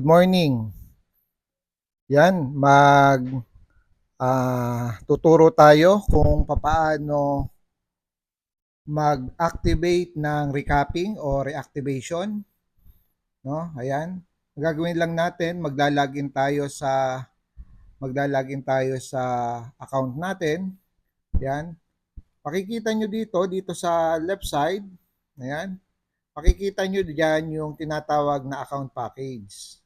Good morning. Yan, tuturo tayo kung papaano mag-activate ng recapping o reactivation, no? Ayan. Ang gagawin lang natin, maglalagin tayo sa account natin. Yan. Makikita nyo dito sa left side, ayan. Makikita nyo diyan yung tinatawag na account package.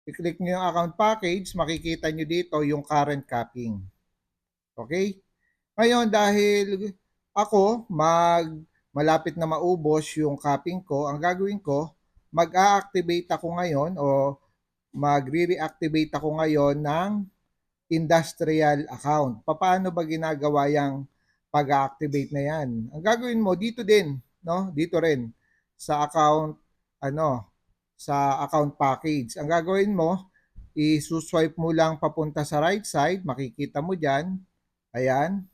I-click nyo yung account package, makikita nyo dito yung current capping. Okay? Ngayon, dahil ako, malapit na maubos yung capping ko, ang gagawin ko, mag-a-activate ako ngayon o magre-reactivate ako ngayon ng industrial account. Paano ba ginagawa yung pag-activate na yan? Ang gagawin mo dito din, no? Dito rin sa account ano, sa account package. Ang gagawin mo, i-swipe mo lang papunta sa right side, makikita mo diyan. Ayan.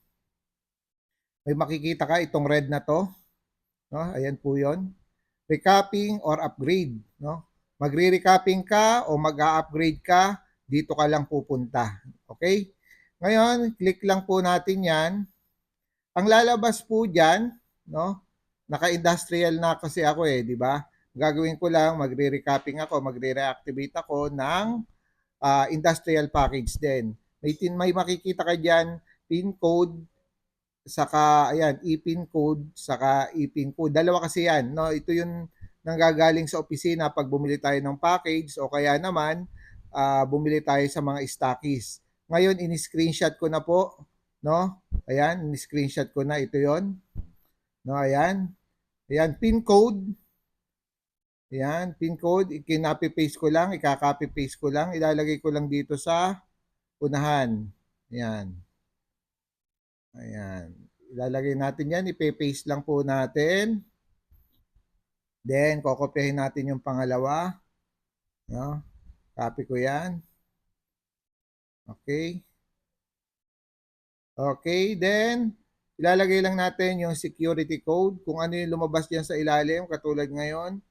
May makikita ka itong red na to, no? Ayan po 'yon. Recapping or upgrade, no? Magre-recapping ka o mag-a-upgrade ka, dito ka lang pupunta. Okay? Ngayon, click lang po natin 'yan. Ang lalabas po diyan, no? Naka-industrial na kasi ako di ba? Gagawin ko lang, magre-recapping ako, magre-reactivate ako ng industrial package din. May makikita ka diyan, PIN code, saka ayan, e-pin code, saka e-pin code. Dalawa kasi yan, no? Ito yung nanggagaling sa opisina pag bumili tayo ng package o kaya naman bumili tayo sa mga stockies. Ngayon, in-screenshot ko na po, no? Ayan, in-screenshot ko na ito 'yon. No, ayan. Ayan, pin code. Ayan, pin code, i-copy paste ko lang, i-copy paste ko lang, ilalagay ko lang dito sa unahan. Ayan. Ayan. Ilalagay natin yan, ipe-paste lang po natin. Then, kokopyahin natin yung pangalawa. No? Copy ko yan. Okay. Okay, then, ilalagay lang natin yung security code. Kung ano yung lumabas dyan sa ilalim, katulad ngayon,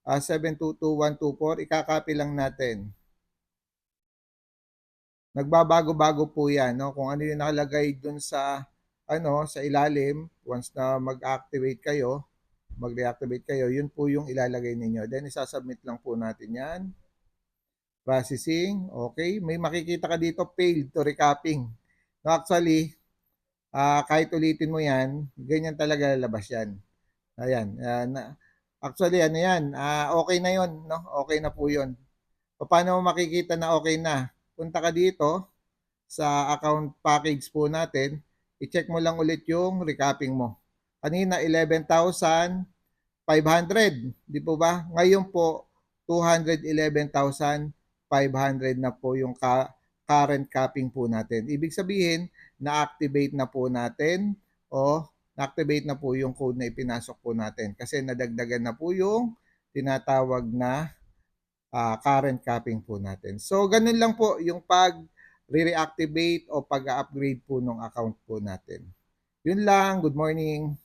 722124, ikakopy lang natin. Nagbabago-bago po yan, no? Kung ano yung nakalagay dun sa sa ilalim, once na mag-activate kayo, mag-reactivate kayo, yun po yung ilalagay ninyo. Then, isasubmit lang po natin yan. Processing, okay. May makikita ka dito, failed to recapping. No, actually, kahit ulitin mo yan, ganyan talaga lalabas yan. Ayan. Actually, ano yan, okay na yun, no? Okay na po yun. Paano mo makikita na okay na? Punta ka dito sa account package po natin, i-check mo lang ulit yung recapping mo. Kanina, 11,500, di po ba? Ngayon po, 211,500 na po yung current capping po natin. Ibig sabihin, na-activate na po natin o na-activate na po yung code na ipinasok po natin kasi nadagdagan na po yung tinatawag na current capping po natin. So, ganun lang po yung pag-reactivate o pag-upgrade po ng account po natin. Yun lang. Good morning.